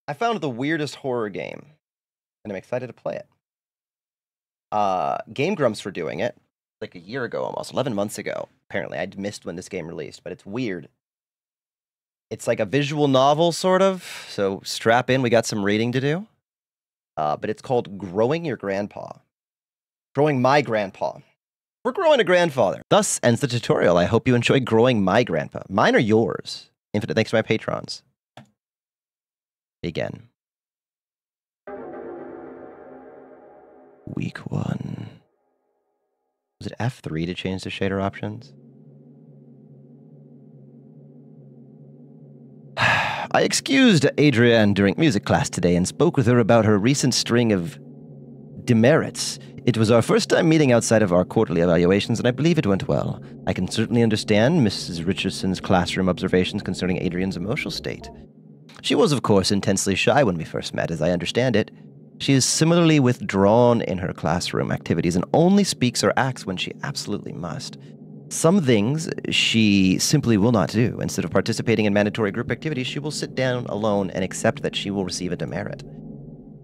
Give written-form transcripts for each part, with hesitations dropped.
I found the weirdest horror game, and I'm excited to play it. Game Grumps were doing it like a year ago almost, 11 months ago. Apparently, I'd missed when this game released, but it's weird. It's like a visual novel, sort of, so strap in, we got some reading to do. But it's called Growing Your Grandpa. Growing My Grandpa. We're growing a grandfather. Thus ends the tutorial. I hope you enjoy growing my grandpa. Mine or yours? Infinite thanks to my patrons. Begin. Week 1. Was it F3 to change the shader options? I excused Adrienne during music class today and spoke with her about her recent string of demerits. It was our first time meeting outside of our quarterly evaluations, and I believe it went well. I can certainly understand Mrs. Richardson's classroom observations concerning Adrienne's emotional state. She was, of course, intensely shy when we first met, as I understand it. She is similarly withdrawn in her classroom activities and only speaks or acts when she absolutely must. Some things she simply will not do. Instead of participating in mandatory group activities, she will sit down alone and accept that she will receive a demerit.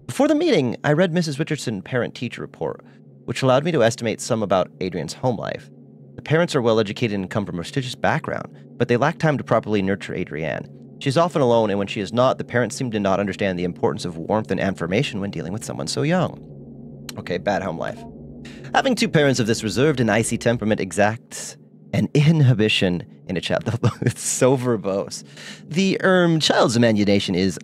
Before the meeting, I read Mrs. Richardson's parent-teacher report, which allowed me to estimate some about Adrienne's home life. The parents are well-educated and come from a prestigious background, but they lack time to properly nurture Adrienne. She's often alone, and when she is not, the parents seem to not understand the importance of warmth and affirmation when dealing with someone so young. Okay, bad home life. Having two parents of this reserved and icy temperament exacts an inhibition in a child. It's so verbose. The child's imagination is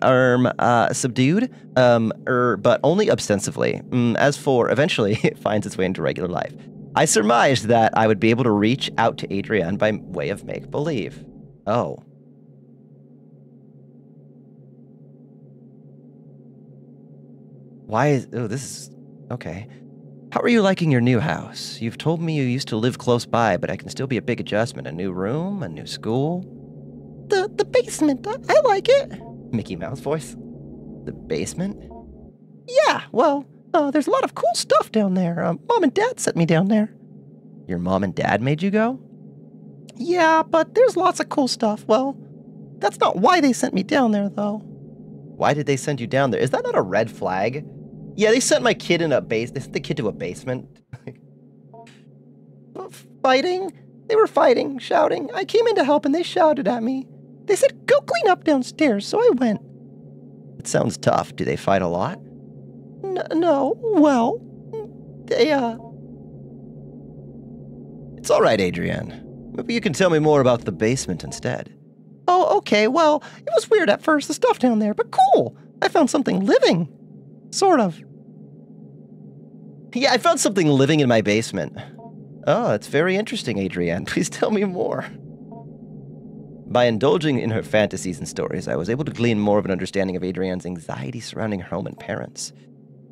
subdued, but only ostensibly. As for eventually, it finds its way into regular life. I surmised that I would be able to reach out to Adrienne by way of make-believe. Oh. Why is... Oh, this is... Okay. How are you liking your new house? You've told me you used to live close by, but I can still be a big adjustment. A new room, a new school. The basement, I like it. Mickey Mouse voice. The basement? Yeah, well, there's a lot of cool stuff down there. Mom and Dad sent me down there. Your mom and dad made you go? Yeah, but there's lots of cool stuff. Well, that's not why they sent me down there, though. Why did they send you down there? Is that not a red flag? Yeah, they sent my kid in a base. They sent the kid to a basement. Fighting? They were fighting, shouting. I came in to help and they shouted at me. They said, go clean up downstairs, so I went. It sounds tough. Do they fight a lot? No, well, they, It's all right, Adrienne. Maybe you can tell me more about the basement instead. Oh, okay, well, it was weird at first, the stuff down there, but cool. I found something living. Sort of. Yeah, I found something living in my basement. Oh, that's very interesting, Adrienne. Please tell me more. By indulging in her fantasies and stories, I was able to glean more of an understanding of Adrienne's anxiety surrounding her home and parents.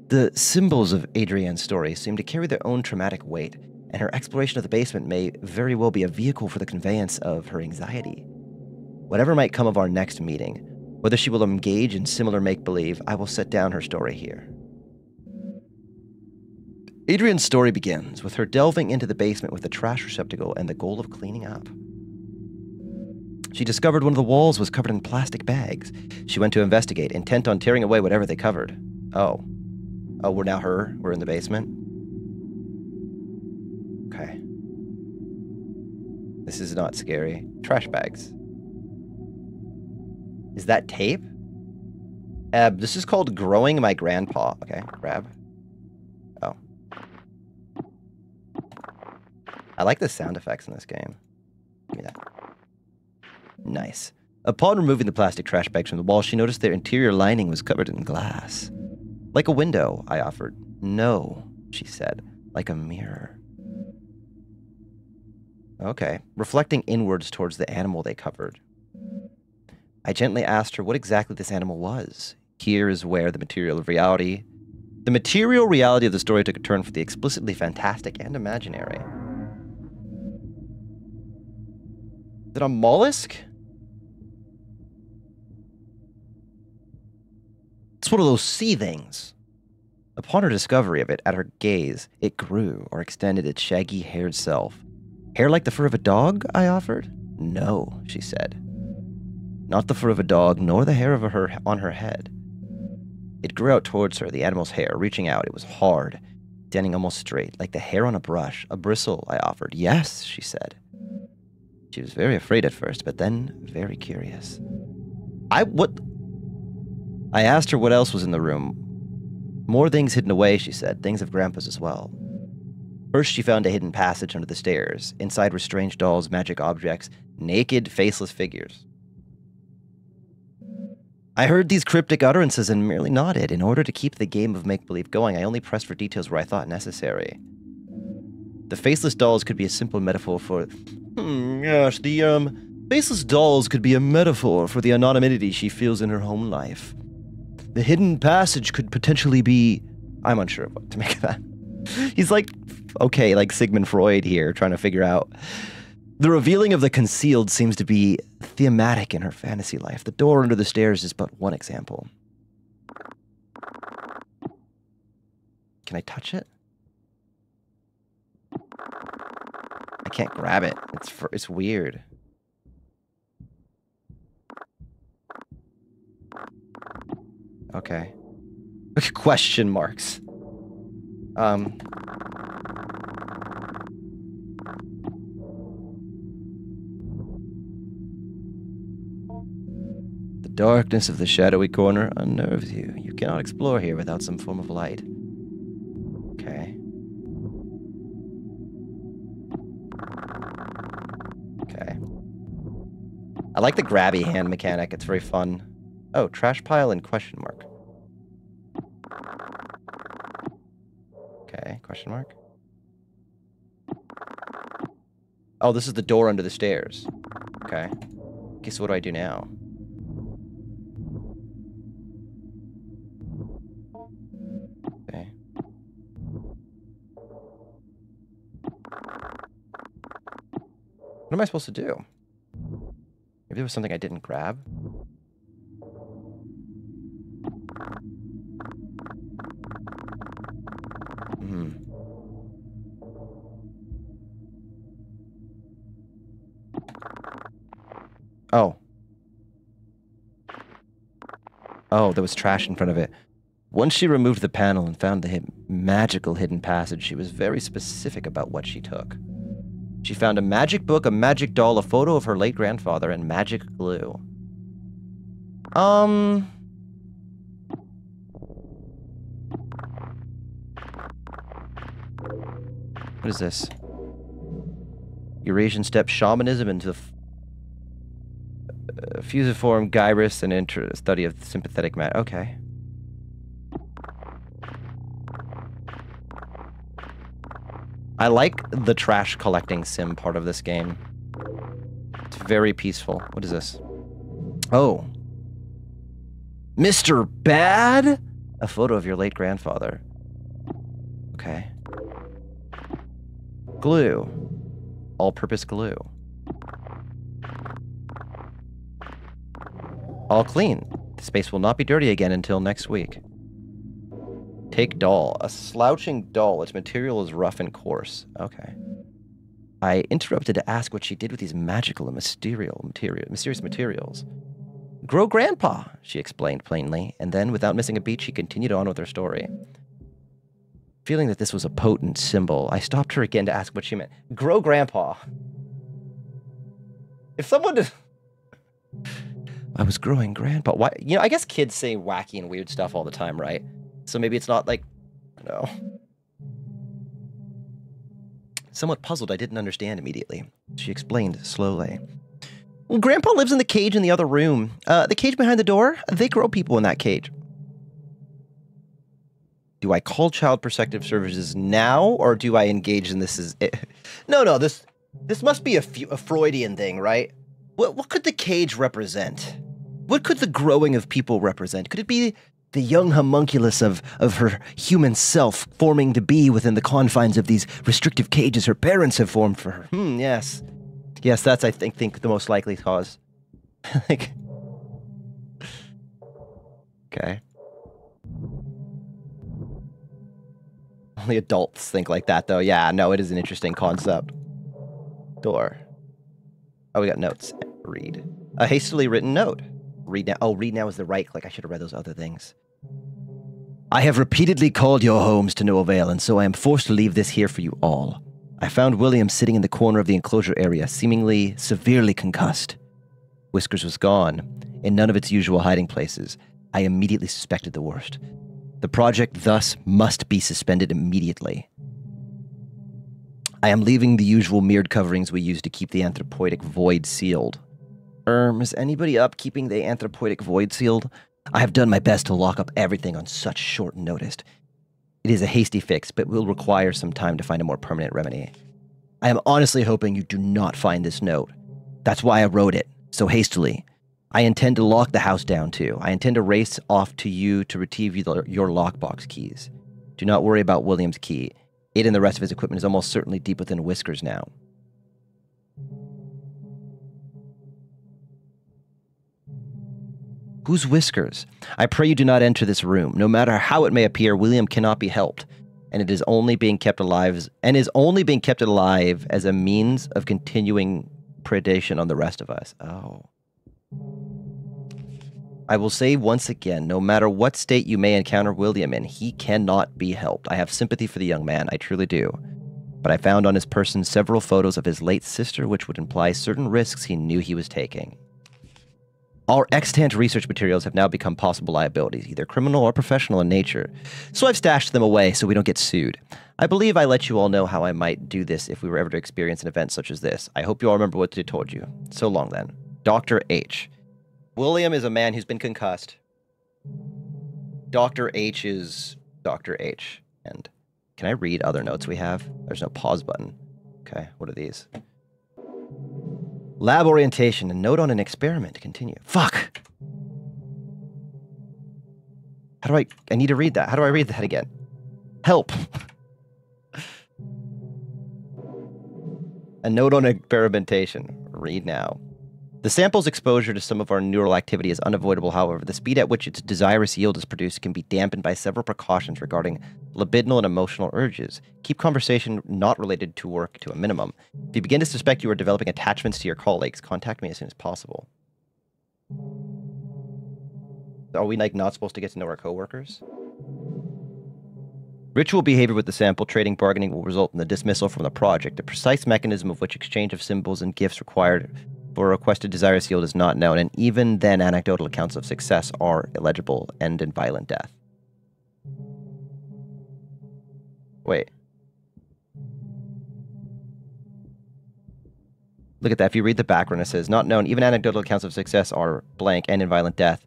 The symbols of Adrienne's story seem to carry their own traumatic weight, and her exploration of the basement may very well be a vehicle for the conveyance of her anxiety. Whatever might come of our next meeting, whether she will engage in similar make-believe, I will set down her story here. Adrienne's story begins with her delving into the basement with a trash receptacle and the goal of cleaning up. She discovered one of the walls was covered in plastic bags. She went to investigate, intent on tearing away whatever they covered. Oh, we're in the basement? Okay. This is not scary. Trash bags. Is that tape? This is called Growing My Grandpa. Okay, grab. Oh. I like the sound effects in this game. Give me that. Nice. Upon removing the plastic trash bags from the wall, she noticed their interior lining was covered in glass. Like a window, I offered. No, she said, like a mirror. Okay, reflecting inwards towards the animal they covered. I gently asked her what exactly this animal was. Here is where the material reality of the story took a turn for the explicitly fantastic and imaginary. Is it a mollusk? It's one of those sea things. Upon her discovery of it, at her gaze, it grew or extended its shaggy-haired self. Hair like the fur of a dog? I offered. No, she said. Not the fur of a dog, nor the hair of on her head. It grew out towards her, the animal's hair, reaching out. It was hard, standing almost straight, like the hair on a brush. A bristle, I offered. Yes, she said. She was very afraid at first, but then very curious. I asked her what else was in the room. More things hidden away, she said, things of Grandpa's as well. First, she found a hidden passage under the stairs. Inside were strange dolls, magic objects, naked, faceless figures. I heard these cryptic utterances and merely nodded. In order to keep the game of make-believe going, I only pressed for details where I thought necessary. The faceless dolls could be a simple metaphor for... Yes, the, faceless dolls could be a metaphor for the anonymity she feels in her home life. The hidden passage could potentially be... I'm unsure of what to make of that. He's like, okay, like Sigmund Freud here, trying to figure out... The revealing of the concealed seems to be thematic in her fantasy life. The door under the stairs is but one example. Can I touch it? I can't grab it. It's weird. Okay. Question marks. The darkness of the shadowy corner unnerves you. You cannot explore here without some form of light. Okay. Okay. I like the grabby hand mechanic. It's very fun. Oh, trash pile and question mark. Okay, question mark. Oh, this is the door under the stairs. Okay. Okay, so what do I do now? Okay. What am I supposed to do? Maybe there was something I didn't grab? Oh. Oh, there was trash in front of it. Once she removed the panel and found the magical hidden passage, she was very specific about what she took. She found a magic book, a magic doll, a photo of her late grandfather, and magic glue. What is this? Eurasian steppe shamanism into fusiform gyrus and study of sympathetic matter. Okay. I like the trash collecting sim part of this game. It's very peaceful. What is this? Oh. Mr. Bad? A photo of your late grandfather. Okay. Glue. All-purpose glue. All clean. The space will not be dirty again until next week. Take doll. A slouching doll. Its material is rough and coarse. Okay. I interrupted to ask what she did with these magical and mysterious materials. Grow grandpa, she explained plainly, and then, without missing a beat, she continued on with her story. Feeling that this was a potent symbol, I stopped her again to ask what she meant. Grow grandpa. If someone... I was growing grandpa. Why? You know, I guess kids say wacky and weird stuff all the time, right? So maybe it's not like... No. Somewhat puzzled, I didn't understand immediately. She explained slowly. Grandpa lives in the cage in the other room. The cage behind the door, they grow people in that cage. Do I call Child Protective Services now, or do I engage in this as... No, this must be a Freudian thing, right? What could the cage represent? What could the growing of people represent? Could it be the young homunculus of her human self forming to be within the confines of these restrictive cages her parents have formed for her? Yes. Yes, that's, I think the most likely cause. Like... Okay. Only adults think like that, though. Yeah, no, it is an interesting concept. Door. Oh, we got notes. Read. A hastily written note. Read now. Oh, read now is the right click. I should have read those other things. I have repeatedly called your homes to no avail, and so I am forced to leave this here for you all. I found William sitting in the corner of the enclosure area, seemingly severely concussed. Whiskers was gone, in none of its usual hiding places. I immediately suspected the worst. The project thus must be suspended immediately. I am leaving the usual mirrored coverings we use to keep the anthropoidic void sealed. Is anybody up keeping the anthropoidic void sealed? I have done my best to lock up everything on such short notice. It is a hasty fix, but will require some time to find a more permanent remedy. I am honestly hoping you do not find this note. That's why I wrote it, so hastily. I intend to lock the house down too. I intend to race off to you to retrieve your lockbox keys. Do not worry about William's key. It and the rest of his equipment is almost certainly deep within Whiskers now. Who's Whiskers? I pray you do not enter this room. No matter how it may appear, William cannot be helped, and it is only being kept alive as a means of continuing predation on the rest of us. Oh. I will say once again, no matter what state you may encounter William in, he cannot be helped. I have sympathy for the young man, I truly do. But I found on his person several photos of his late sister, which would imply certain risks he knew he was taking. Our extant research materials have now become possible liabilities, either criminal or professional in nature, so I've stashed them away so we don't get sued. I believe I let you all know how I might do this if we were ever to experience an event such as this. I hope you all remember what I told you. So long then. Dr. H. William is a man who's been concussed. Dr. H is Dr. H. And can I read other notes we have? There's no pause button. Okay, what are these? Lab orientation, a note on an experiment. Continue. Fuck! How do I need to read that. How do I read that again? Help! A note on experimentation. Read now. The sample's exposure to some of our neural activity is unavoidable, however. The speed at which its desirous yield is produced can be dampened by several precautions regarding libidinal and emotional urges. Keep conversation not related to work to a minimum. If you begin to suspect you are developing attachments to your colleagues, contact me as soon as possible. Are we like not supposed to get to know our coworkers? Ritual behavior with the sample, trading, bargaining will result in the dismissal from the project. The precise mechanism of which exchange of symbols and gifts required for a requested desirous yield is not known, and even then anecdotal accounts of success are illegible, end in violent death. Wait. Look at that. If you read the background, it says, not known, even anecdotal accounts of success are blank, end in violent death.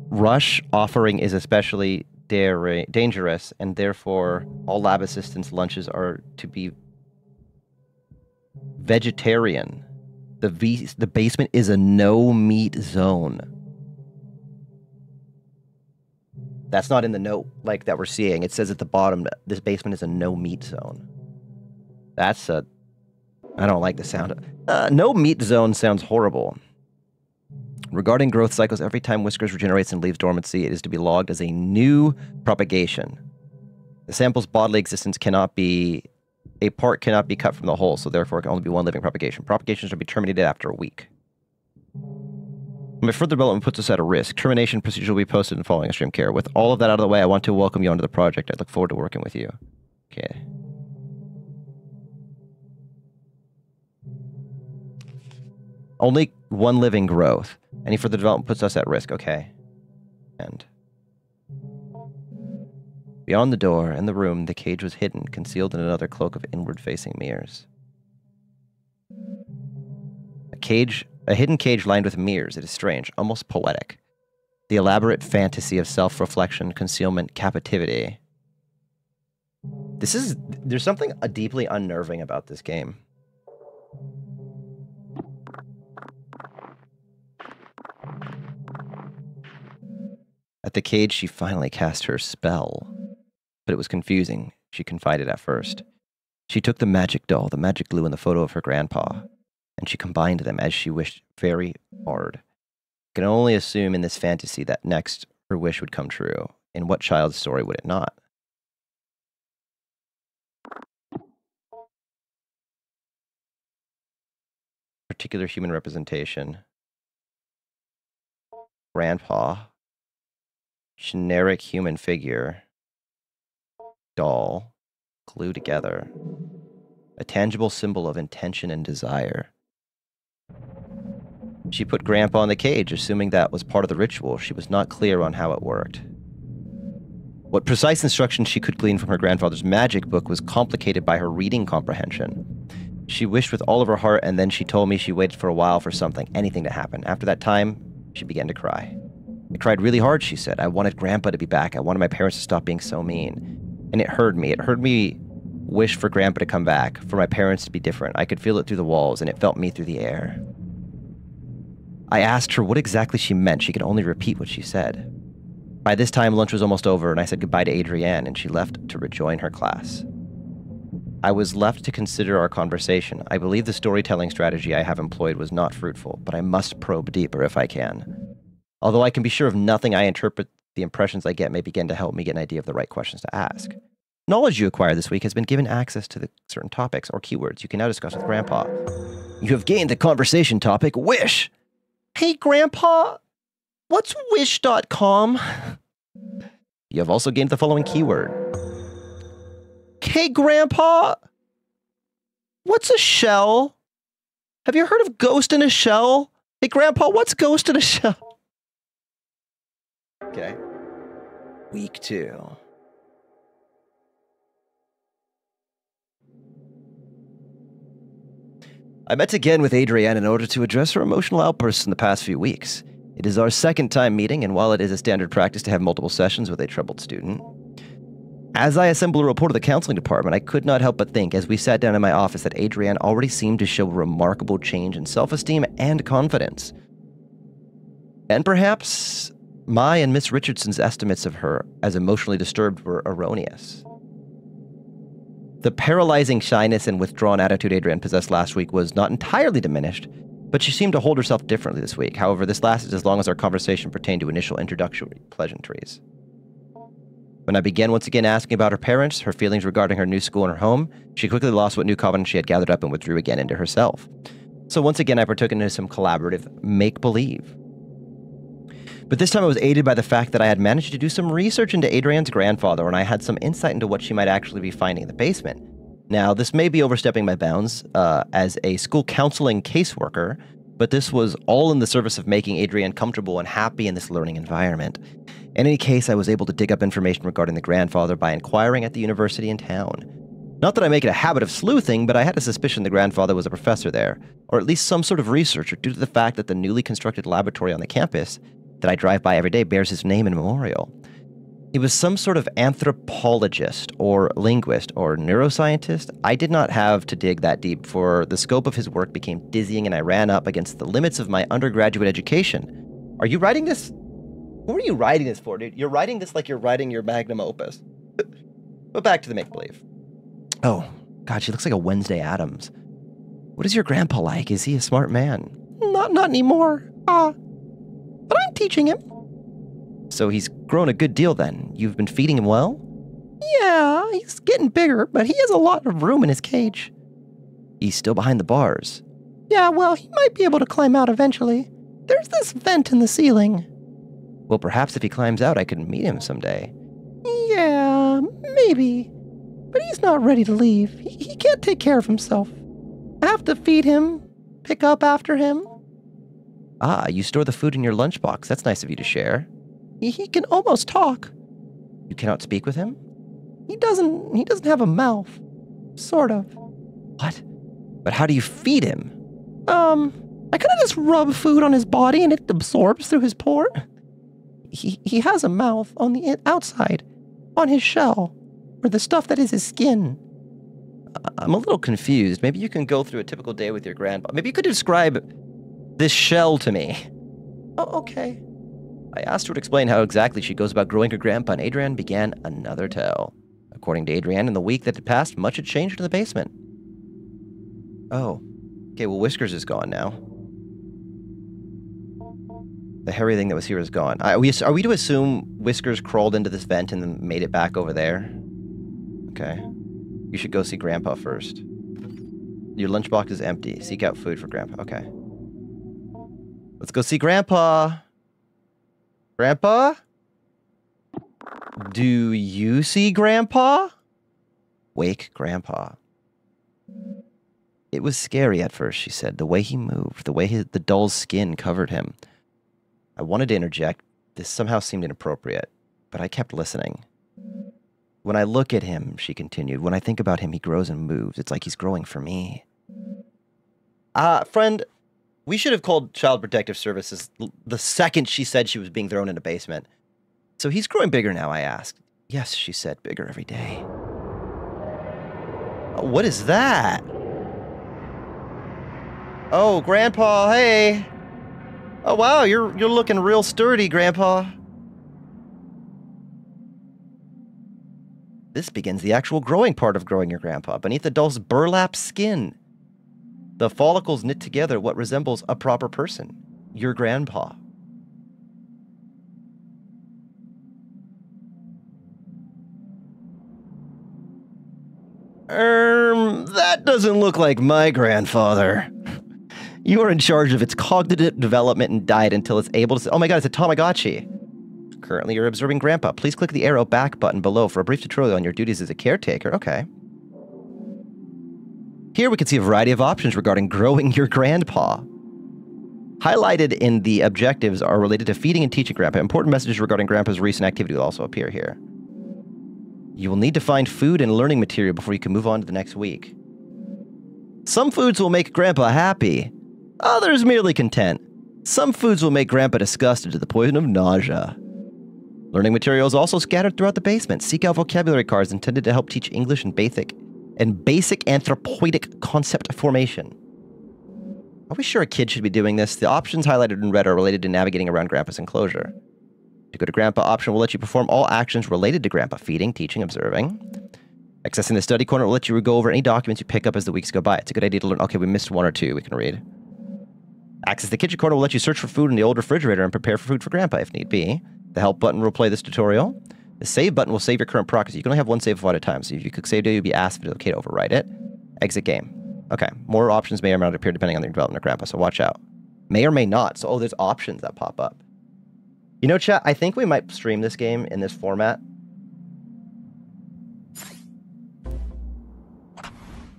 Rush offering is especially dangerous, and therefore all lab assistants' lunches are to be vegetarian. The basement is a no-meat zone. That's not in the note like that we're seeing. It says at the bottom, this basement is a no-meat zone. That's a... I don't like the sound. No-meat zone sounds horrible. Regarding growth cycles, every time Whiskers regenerates and leaves dormancy, it is to be logged as a new propagation. The sample's bodily existence cannot be... A part cannot be cut from the whole, so therefore it can only be one living propagation. Propagation should be terminated after a week. My further development puts us at a risk. Termination procedure will be posted in following extreme care. With all of that out of the way, I want to welcome you onto the project. I look forward to working with you. Okay. Only one living growth. Any further development puts us at risk. Okay. And beyond the door and the room, the cage was hidden, concealed in another cloak of inward-facing mirrors. A hidden cage lined with mirrors. It is strange, almost poetic. The elaborate fantasy of self-reflection, concealment, captivity. There's something deeply unnerving about this game. At the cage, she finally cast her spell. But it was confusing, she confided at first. She took the magic doll, the magic glue, and the photo of her grandpa, and she combined them as she wished very hard. I can only assume in this fantasy that next her wish would come true. In what child's story would it not? Particular human representation. Grandpa. Generic human figure. Doll. Glued together. A tangible symbol of intention and desire. She put Grandpa in the cage, assuming that was part of the ritual. She was not clear on how it worked. What precise instructions she could glean from her grandfather's magic book was complicated by her reading comprehension. She wished with all of her heart, and then she told me she waited for a while for something, anything to happen. After that time, she began to cry. I cried really hard, she said. I wanted Grandpa to be back. I wanted my parents to stop being so mean. And it hurt me. It hurt me wish for Grandpa to come back, for my parents to be different. I could feel it through the walls, and it felt me through the air. I asked her what exactly she meant. She could only repeat what she said. By this time, lunch was almost over, and I said goodbye to Adrienne, and she left to rejoin her class. I was left to consider our conversation. I believe the storytelling strategy I have employed was not fruitful, but I must probe deeper if I can. Although I can be sure of nothing, I interpret the impressions I get may begin to help me get an idea of the right questions to ask. Knowledge you acquire this week has been given access to the certain topics or keywords you can now discuss with Grandpa. You have gained the conversation topic, Wish. Hey, Grandpa, what's wish.com? You have also gained the following keyword. Hey, Grandpa, what's a shell? Have you heard of ghost in a shell? Hey, Grandpa, what's ghost in a shell? Okay. Week 2. I met again with Adrienne in order to address her emotional outbursts in the past few weeks. It is our second time meeting, and while it is a standard practice to have multiple sessions with a troubled student, as I assemble a report of the counseling department, I could not help but think, as we sat down in my office, that Adrienne already seemed to show a remarkable change in self-esteem and confidence. And perhaps my and Miss Richardson's estimates of her as emotionally disturbed were erroneous. The paralyzing shyness and withdrawn attitude Adrienne possessed last week was not entirely diminished, but she seemed to hold herself differently this week. However, this lasted as long as our conversation pertained to initial introductory pleasantries. When I began once again asking about her parents, her feelings regarding her new school and her home, she quickly lost what new confidence she had gathered up and withdrew again into herself. So once again, I partook into some collaborative make-believe. But this time I was aided by the fact that I had managed to do some research into Adrienne's grandfather, and I had some insight into what she might actually be finding in the basement. Now, this may be overstepping my bounds as a school counseling caseworker, but this was all in the service of making Adrienne comfortable and happy in this learning environment. In any case, I was able to dig up information regarding the grandfather by inquiring at the university in town. Not that I make it a habit of sleuthing, but I had a suspicion the grandfather was a professor there, or at least some sort of researcher, due to the fact that the newly constructed laboratory on the campus that I drive by every day bears his name and memorial. He was some sort of anthropologist or linguist or neuroscientist. I did not have to dig that deep, for the scope of his work became dizzying and I ran up against the limits of my undergraduate education. Are you writing this? Who are you writing this for, dude? You're writing this like you're writing your magnum opus. But back to the make-believe. Oh, God, she looks like a Wednesday Addams. What is your grandpa like? Is he a smart man? Not anymore. But I'm teaching him. So he's grown a good deal then. You've been feeding him well? Yeah, he's getting bigger, but he has a lot of room in his cage. He's still behind the bars. Yeah, well, he might be able to climb out eventually. There's this vent in the ceiling. Well, perhaps if he climbs out, I could meet him someday. Yeah, maybe. But he's not ready to leave. He can't take care of himself. I have to feed him, pick up after him. Ah, you store the food in your lunchbox. That's nice of you to share. He can almost talk. You cannot speak with him? He doesn't have a mouth. Sort of. What? But how do you feed him? I kind of just rub food on his body and it absorbs through his pore. He has a mouth on the outside, on his shell, or the stuff that is his skin. I'm a little confused. Maybe you can go through a typical day with your grandpa. Maybe you could describe this shell to me. Oh, okay. I asked her to explain how exactly she goes about growing her grandpa, and Adrienne began another tale. According to Adrienne, in the week that had passed, much had changed in the basement. Oh. Okay, well, Whiskers is gone now. The hairy thing that was here is gone. Are we to assume Whiskers crawled into this vent and then made it back over there? Okay. You should go see Grandpa first. Your lunchbox is empty. Seek out food for Grandpa. Okay. Let's go see Grandpa. Grandpa? Do you see Grandpa? Wake Grandpa. It was scary at first, she said, the way he moved, the way the dull skin covered him. I wanted to interject. This somehow seemed inappropriate, but I kept listening. When I look at him, she continued, when I think about him, he grows and moves. It's like he's growing for me. Friend, we should have called Child Protective Services the second she said she was being thrown in a basement. So he's growing bigger now, I asked. Yes, she said, bigger every day. What is that? Oh, Grandpa, hey. Oh, wow, you're looking real sturdy, Grandpa. This begins the actual growing part of growing your grandpa, beneath the doll's burlap skin. The follicles knit together what resembles a proper person, your grandpa. That doesn't look like my grandfather. You are in charge of its cognitive development and diet until it's able to... Oh my god, it's a Tamagotchi. Currently, you're observing Grandpa. Please click the arrow back button below for a brief tutorial on your duties as a caretaker. Okay. Here we can see a variety of options regarding growing your grandpa. Highlighted in the objectives are related to feeding and teaching Grandpa. Important messages regarding Grandpa's recent activity will also appear here. You will need to find food and learning material before you can move on to the next week. Some foods will make Grandpa happy. Others merely content. Some foods will make Grandpa disgusted to the point of nausea. Learning materials also scattered throughout the basement. Seek out vocabulary cards intended to help teach English and basic anthropoidic concept formation. Are we sure a kid should be doing this? The options highlighted in red are related to navigating around Grandpa's enclosure. To go to Grandpa option will let you perform all actions related to Grandpa: feeding, teaching, observing. Accessing the study corner will let you go over any documents you pick up as the weeks go by. It's a good idea to learn. Okay, we missed one or two we can read. Access the kitchen corner will let you search for food in the old refrigerator and prepare for food for Grandpa if need be. The help button will play this tutorial. The save button will save your current progress. You can only have one save at a time, so if you click save, you'll be asked if it's okay to overwrite it. Exit game. Okay, more options may or may not appear depending on the development of Grandpa, so watch out. May or may not. So, there's options that pop up. You know, chat, I think we might stream this game in this format.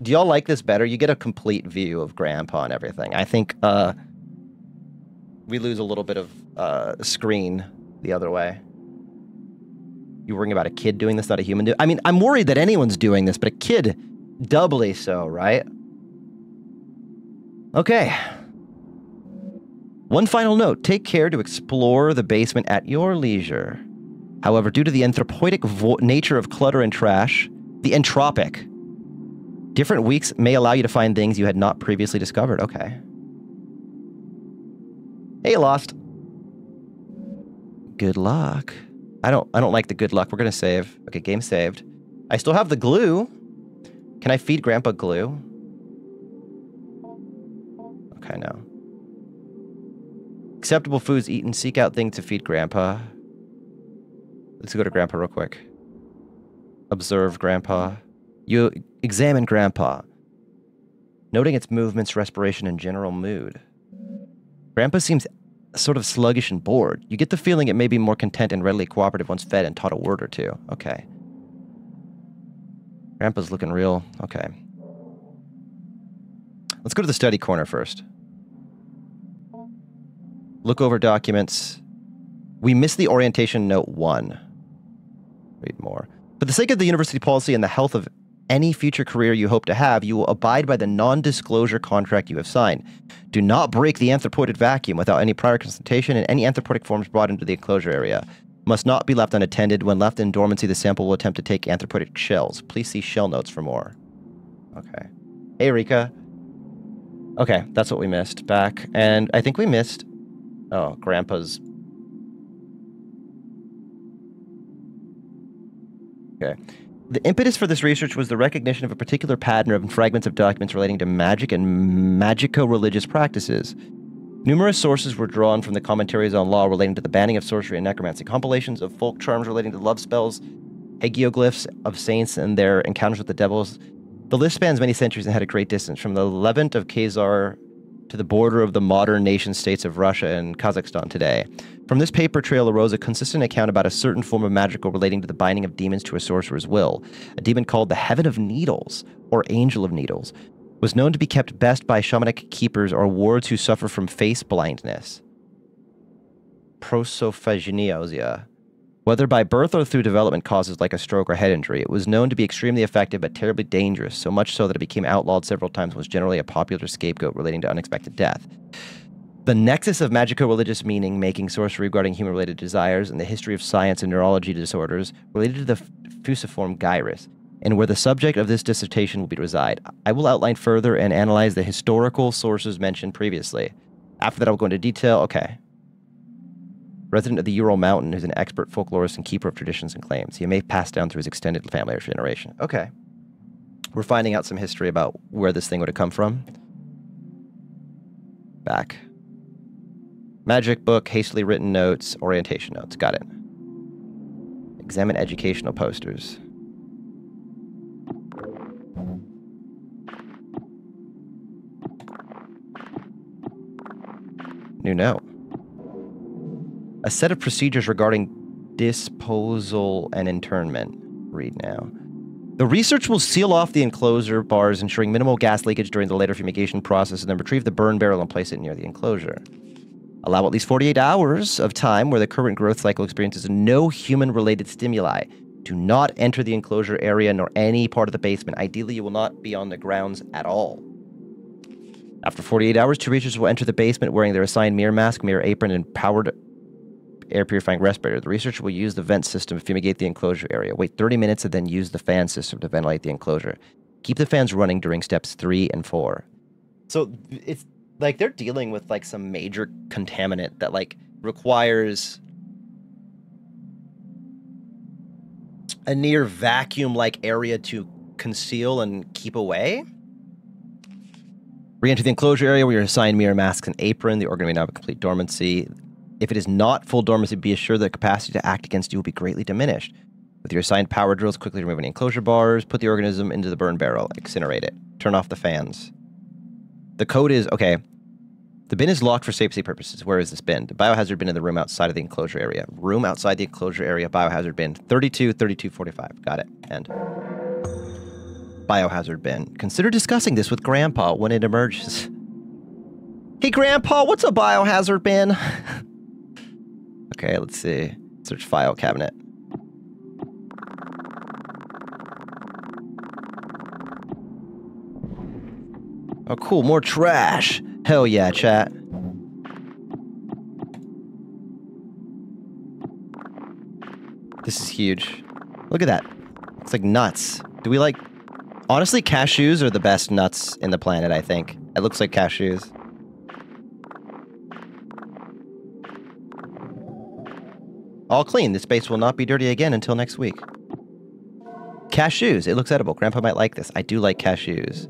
Do y'all like this better? You get a complete view of Grandpa and everything. I think we lose a little bit of screen the other way. You worrying about a kid doing this, not a human doing? I mean, I'm worried that anyone's doing this, but a kid doubly so, right? Okay. One final note. Take care to explore the basement at your leisure. However, due to the anthropoidic nature of clutter and trash, the entropic, different weeks may allow you to find things you had not previously discovered. Okay. Hey, Lost. Good luck. I don't like the good luck. We're gonna save. Okay, game saved. I still have the glue. Can I feed Grandpa glue? Okay, no. Acceptable foods eaten. Seek out things to feed Grandpa. Let's go to Grandpa real quick. Observe Grandpa. You examine Grandpa, noting its movements, respiration, and general mood. Grandpa seems sort of sluggish and bored. You get the feeling it may be more content and readily cooperative once fed and taught a word or two. Okay. Grandpa's looking real. Okay. Let's go to the study corner first. Look over documents. We missed the orientation note 1. Read more. For the sake of the university policy and the health of any future career you hope to have, you will abide by the non-disclosure contract you have signed. Do not break the anthropoid vacuum without any prior consultation, and any anthropoid forms brought into the enclosure area must not be left unattended. When left in dormancy, the sample will attempt to take anthropoid shells. Please see shell notes for more. Okay. Hey, Rika. Okay, that's what we missed back. And I think we missed... Oh, Grandpa's... Okay. The impetus for this research was the recognition of a particular pattern of fragments of documents relating to magic and magico-religious practices. Numerous sources were drawn from the commentaries on law relating to the banning of sorcery and necromancy, compilations of folk charms relating to love spells, hagioglyphs of saints and their encounters with the devils. The list spans many centuries and had a great distance, from the Levant of Khazar to the border of the modern nation-states of Russia and Kazakhstan today. From this paper trail arose a consistent account about a certain form of magical relating to the binding of demons to a sorcerer's will. A demon called the Heaven of Needles, or Angel of Needles, was known to be kept best by shamanic keepers or wards who suffer from face blindness. Prosophaginesia. Whether by birth or through development causes like a stroke or head injury, it was known to be extremely effective but terribly dangerous, so much so that it became outlawed several times and was generally a popular scapegoat relating to unexpected death. The nexus of magico-religious meaning, making sorcery regarding human-related desires, and the history of science and neurology disorders related to the fusiform gyrus, and where the subject of this dissertation will be reside. I will outline further and analyze the historical sources mentioned previously. After that, I will go into detail. Okay. Resident of the Ural Mountain, who's an expert folklorist and keeper of traditions and claims. He may pass down through his extended family or generation. Okay. We're finding out some history about where this thing would have come from. Back. Magic book, hastily written notes, orientation notes. Got it. Examine educational posters. New note. A set of procedures regarding disposal and internment. Read now. The research will seal off the enclosure bars, ensuring minimal gas leakage during the later fumigation process, and then retrieve the burn barrel and place it near the enclosure. Allow at least 48 hours of time where the current growth cycle experiences no human-related stimuli. Do not enter the enclosure area nor any part of the basement. Ideally, you will not be on the grounds at all. After 48 hours, 2 researchers will enter the basement wearing their assigned mirror mask, mirror apron, and powered air purifying respirator. The researcher will use the vent system to fumigate the enclosure area. Wait 30 minutes and then use the fan system to ventilate the enclosure. Keep the fans running during steps 3 and 4. So it's like they're dealing with like some major contaminant that like requires a near vacuum-like area to conceal and keep away. Re-enter the enclosure area where you're assigned mirror masks and apron. The organ may now have a complete dormancy. If it is not full dormancy, be assured that the capacity to act against you will be greatly diminished. With your assigned power drills, quickly remove any enclosure bars, put the organism into the burn barrel, incinerate it, turn off the fans. The code is, okay, the bin is locked for safety purposes. Where is this bin? The biohazard bin in the room outside of the enclosure area. Room outside the enclosure area, biohazard bin, 323245. Got it. And biohazard bin. Consider discussing this with Grandpa when it emerges. Hey, Grandpa, what's a biohazard bin? Okay, let's see. Search file cabinet. Oh, cool. More trash. Hell yeah, chat. This is huge. Look at that. It's like nuts. Do we like... Honestly, cashews are the best nuts in the planet, I think. It looks like cashews. All clean. This space will not be dirty again until next week. Cashews. It looks edible. Grandpa might like this. I do like cashews.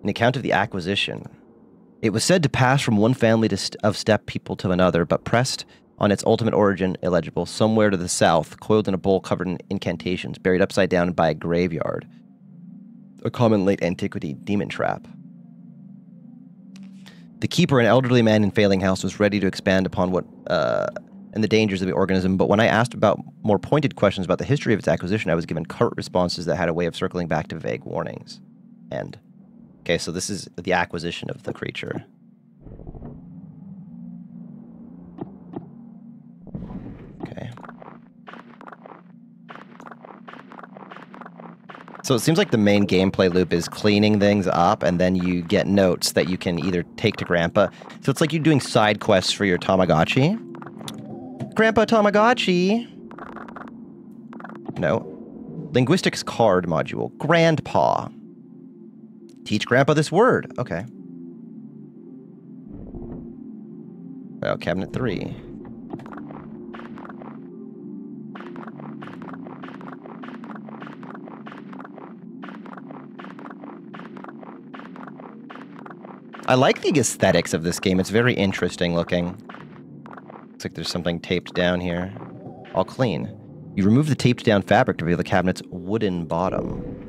An account of the acquisition. It was said to pass from one family of steppe people to another, but pressed on its ultimate origin, illegible, somewhere to the south, coiled in a bowl covered in incantations, buried upside down by a graveyard. A common late antiquity demon trap. The keeper, an elderly man in failing house, was ready to expand upon what... and the dangers of the organism, but when I asked about more pointed questions about the history of its acquisition, I was given curt responses that had a way of circling back to vague warnings. End. Okay, so this is the acquisition of the creature. Okay. So it seems like the main gameplay loop is cleaning things up, and then you get notes that you can either take to Grandpa. So it's like you're doing side quests for your Tamagotchi. Grandpa Tamagotchi. No. Linguistics card module. Grandpa. Teach Grandpa this word. Okay. Well, cabinet 3. I like the aesthetics of this game. It's very interesting looking. Looks like there's something taped down here. All clean. You remove the taped down fabric to reveal the cabinet's wooden bottom.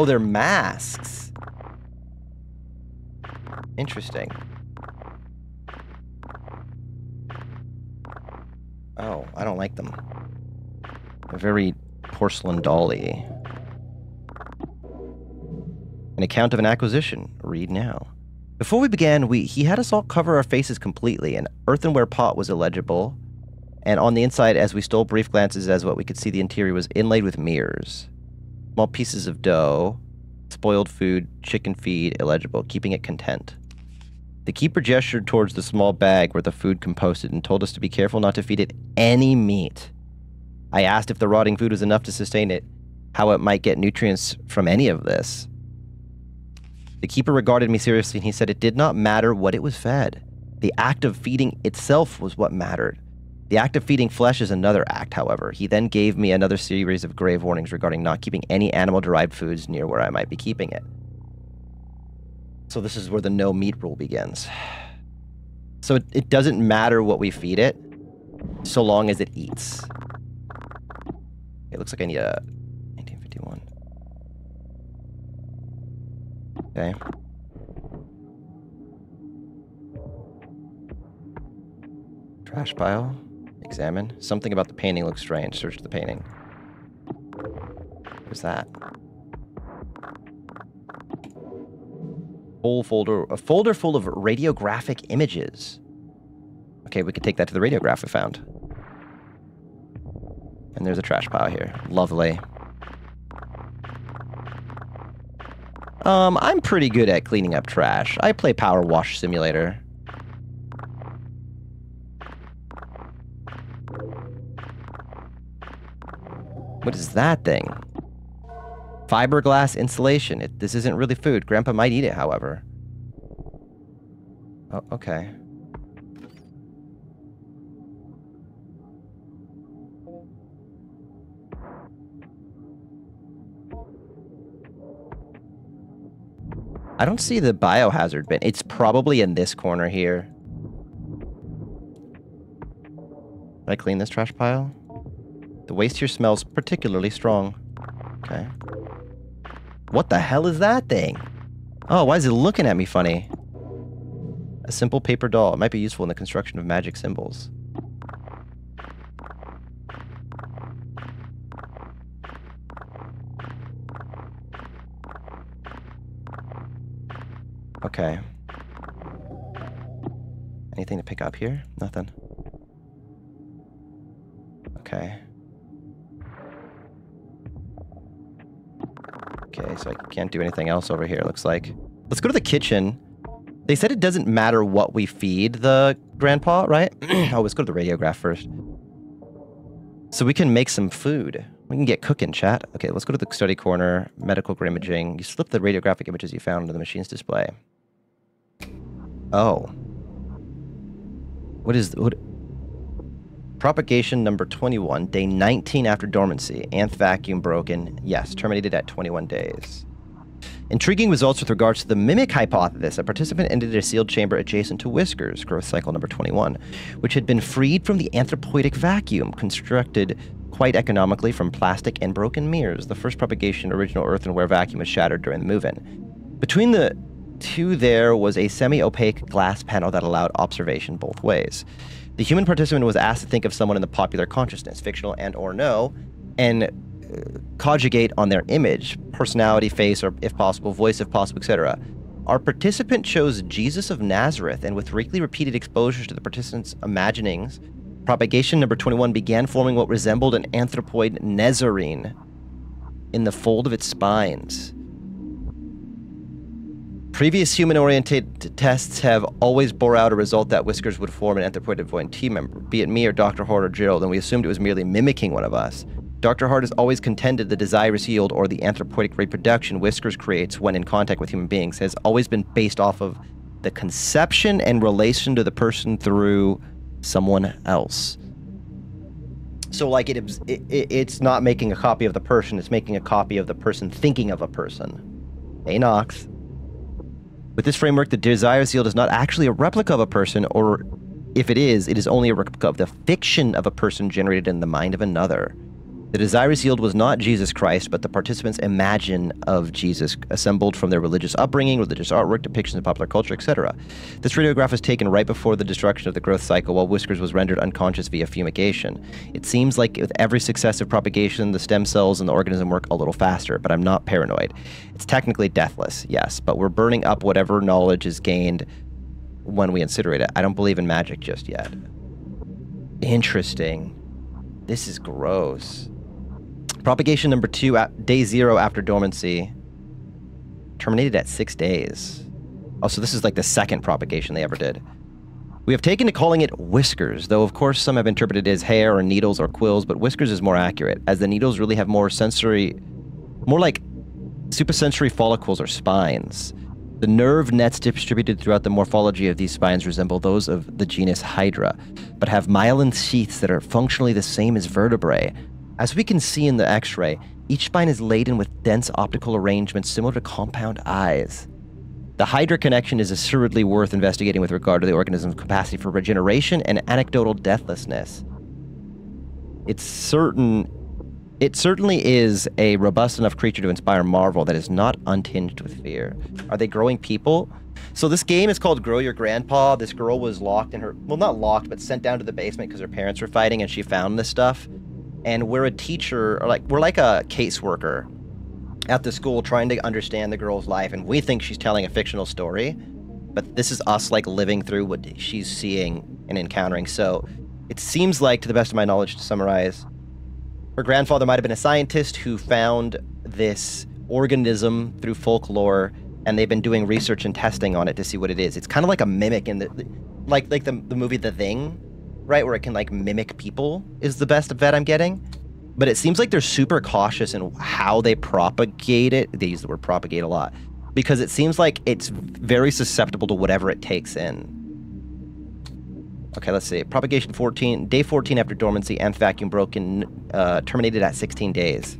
Oh, they're masks. Interesting. Oh, I don't like them. They're very porcelain doll-y. An account of an acquisition. Read now. Before we began, he had us all cover our faces completely. An earthenware pot was illegible, and on the inside, as we stole brief glances as what we could see, the interior was inlaid with mirrors. Small pieces of dough, spoiled food, chicken feed, illegible, keeping it content. The keeper gestured towards the small bag where the food composted and told us to be careful not to feed it any meat. I asked if the rotting food was enough to sustain it, how it might get nutrients from any of this. The keeper regarded me seriously and he said it did not matter what it was fed. The act of feeding itself was what mattered. The act of feeding flesh is another act, however. He then gave me another series of grave warnings regarding not keeping any animal-derived foods near where I might be keeping it. So this is where the no meat rule begins. So it doesn't matter what we feed it, so long as it eats. It looks like I need a 1951. Okay. Trash pile. Examine. Something about the painting looks strange. Search the painting. What's that? Whole folder. A folder full of radiographic images. Okay, we could take that to the radiograph we found. And there's a trash pile here. Lovely. I'm pretty good at cleaning up trash. I play Power Wash Simulator. What is that thing? Fiberglass insulation. This isn't really food. Grandpa might eat it, however. Oh, okay. I don't see the biohazard bin. It's probably in this corner here. Did I clean this trash pile? The waste here smells particularly strong. Okay. What the hell is that thing? Oh, why is it looking at me funny? A simple paper doll. It might be useful in the construction of magic symbols. Okay. Anything to pick up here? Nothing. Okay. Okay, so I can't do anything else over here, looks like. Let's go to the kitchen. They said it doesn't matter what we feed the grandpa, right? Oh, let's go to the radiograph first. So we can make some food. We can get cooking, chat. Okay, let's go to the study corner, medical imaging. You slip the radiographic images you found into the machine's display. Oh. What? Propagation number 21, day 19 after dormancy. Nth vacuum broken. Yes, terminated at 21 days. Intriguing results with regards to the mimic hypothesis. A participant entered a sealed chamber adjacent to Whiskers, growth cycle number 21, which had been freed from the anthropoidic vacuum, constructed quite economically from plastic and broken mirrors. The first propagation original earthenware vacuum was shattered during the move-in. Between the two there was a semi-opaque glass panel that allowed observation both ways. The human participant was asked to think of someone in the popular consciousness, fictional and or no, and conjugate on their image, personality, face, or if possible, voice if possible, etc. Our participant chose Jesus of Nazareth, and with weekly repeated exposures to the participant's imaginings, propagation number 21 began forming what resembled an anthropoid Nazarene in the fold of its spines. Previous human-oriented tests have always bore out a result that Whiskers would form an anthropoid void team member, be it me or Dr. Hart or Gerald, and we assumed it was merely mimicking one of us. Dr. Hart has always contended the desirous yield or the anthropoidic reproduction Whiskers creates when in contact with human beings has always been based off of the conception and relation to the person through someone else. So, like, it's not making a copy of the person, it's making a copy of the person thinking of a person. Hey, Nox. With this framework, the desirous yield is not actually a replica of a person, or if it is only a replica of the fiction of a person generated in the mind of another. The desirous yield was not Jesus Christ, but the participants' imagine of Jesus, assembled from their religious upbringing, religious artwork, depictions of popular culture, etc. This radiograph was taken right before the destruction of the growth cycle, while Whiskers was rendered unconscious via fumigation. It seems like with every successive propagation, the stem cells in the organism work a little faster, but I'm not paranoid. It's technically deathless, yes, but we're burning up whatever knowledge is gained when we incinerate it. I don't believe in magic just yet. Interesting. This is gross. Propagation number 2 at day 0 after dormancy. Terminated at 6 days. Oh, so this is like the second propagation they ever did. We have taken to calling it whiskers, though of course some have interpreted it as hair or needles or quills, but whiskers is more accurate, as the needles really have more like supersensory follicles or spines. The nerve nets distributed throughout the morphology of these spines resemble those of the genus Hydra, but have myelin sheaths that are functionally the same as vertebrae. As we can see in the X-ray, each spine is laden with dense optical arrangements similar to compound eyes. The Hydra connection is assuredly worth investigating with regard to the organism's capacity for regeneration and anecdotal deathlessness. It certainly is a robust enough creature to inspire marvel that is not untinged with fear. Are they growing people? So this game is called Grow Your Grandpa. This girl was locked in her, well, not locked, but sent down to the basement because her parents were fighting and she found this stuff. And we're a teacher, or we're like a caseworker at the school trying to understand the girl's life, and we think she's telling a fictional story, but this is us like living through what she's seeing and encountering. So it seems like, to the best of my knowledge, to summarize, her grandfather might have been a scientist who found this organism through folklore, and they've been doing research and testing on it to see what it is. It's kind of like a mimic in the movie The Thing, right, where it can like mimic people, is the best bet I'm getting. But it seems like they're super cautious in how they propagate it. They use the word propagate a lot, because it seems like it's very susceptible to whatever it takes in. Okay, let's see. Propagation 14, day 14 after dormancy, nth vacuum broken, terminated at 16 days.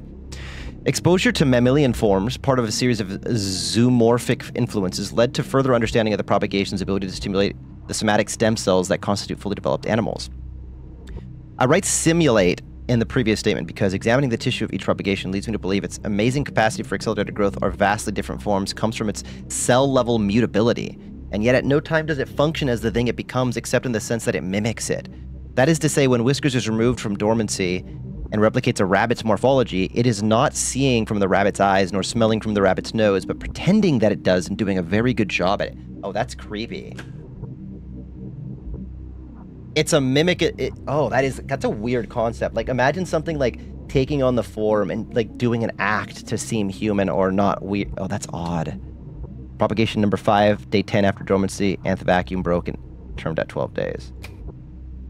Exposure to mammalian forms, part of a series of zoomorphic influences, led to further understanding of the propagation's ability to stimulate the somatic stem cells that constitute fully developed animals. I write simulate in the previous statement because examining the tissue of each propagation leads me to believe its amazing capacity for accelerated growth or vastly different forms comes from its cell-level mutability, and yet at no time does it function as the thing it becomes except in the sense that it mimics it. That is to say, when Whiskers is removed from dormancy and replicates a rabbit's morphology, it is not seeing from the rabbit's eyes nor smelling from the rabbit's nose, but pretending that it does and doing a very good job at it. Oh, that's creepy. It's a mimic. That's a weird concept. Like, imagine something like taking on the form and like doing an act to seem human or not weird. Oh, that's odd. Propagation number 5, day 10 after dormancy, nth vacuum broken, termed at 12 days.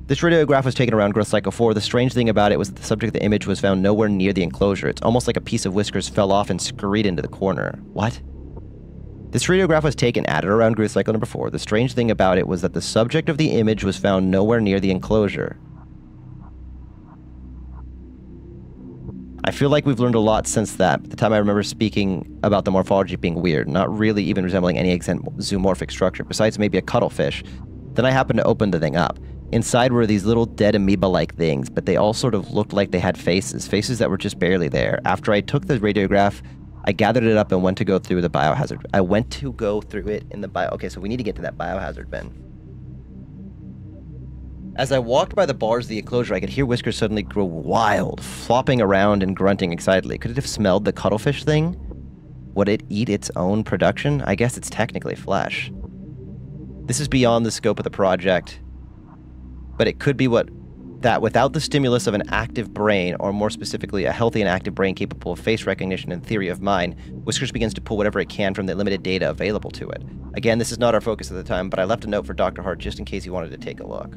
This radiograph was taken around growth cycle 4. The strange thing about it was that the subject of the image was found nowhere near the enclosure. It's almost like a piece of Whiskers fell off and scurried into the corner. What? This radiograph was taken at or around growth cycle number 4. The strange thing about it was that the subject of the image was found nowhere near the enclosure. I feel like we've learned a lot since that. At the time I remember speaking about the morphology being weird, not really even resembling any zoomorphic structure, besides maybe a cuttlefish. Then I happened to open the thing up. Inside were these little dead amoeba-like things, but they all sort of looked like they had faces that were just barely there. After I took the radiograph, I gathered it up and went to go through the biohazard. Okay, so we need to get to that biohazard bin. As I walked by the bars of the enclosure, I could hear Whiskers suddenly grow wild, flopping around and grunting excitedly. Could it have smelled the cuttlefish thing? Would it eat its own production? I guess it's technically flesh. This is beyond the scope of the project, but it could be that without the stimulus of an active brain, or more specifically, a healthy and active brain capable of face recognition and theory of mind, Whiskers begins to pull whatever it can from the limited data available to it. Again, this is not our focus at the time, but I left a note for Dr. Hart just in case he wanted to take a look.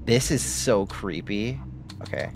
This is so creepy. Okay.